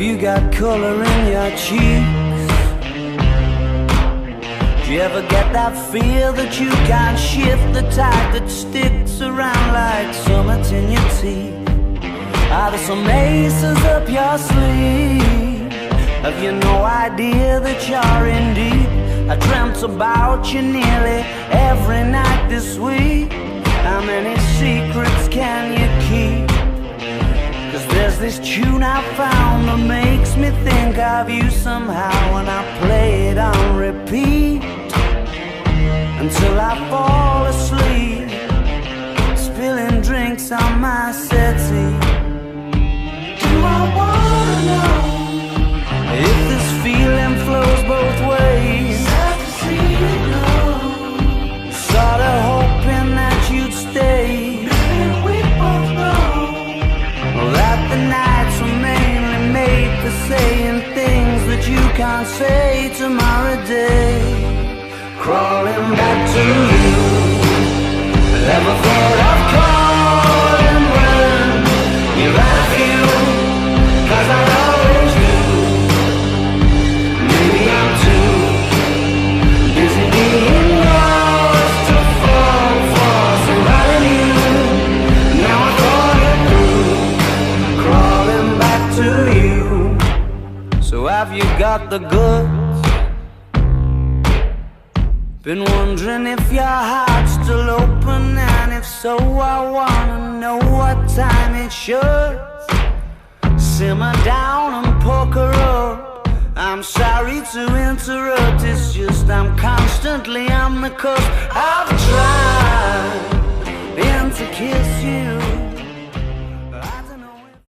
you got color in your cheeks? Do you ever get that feel that you can't shift, the tide that sticks around like summits in your teeth? Are there some aces up your sleeve? Have you no idea that you're in deep? I dreamt about you nearly every night this week. How many secrets can you keep? 'Cause there's this tune I found that makes me think of you somehow, and I play it on repeat until I fall asleep, spilling drinks on my settee. Do I wanna know if this feeling flows both ways? Sad to see you go. Sorta hoping that you'd stay. Maybe we both know that the nights were mainly made for saying things that you can't say tomorrow day. Crawling back to you, never thought of calling when you're out of you, 'cause I always knew. Maybe I'm too busy being lost to fall for somebody new. Now I thought it through, crawling back to you. So have you got the goods? Been wondering if your heart's still open, and if so, I wanna know what time it should. Simmer down and poker up. I'm sorry to interrupt, it's just I'm constantly on the cusp. I've tried to kiss you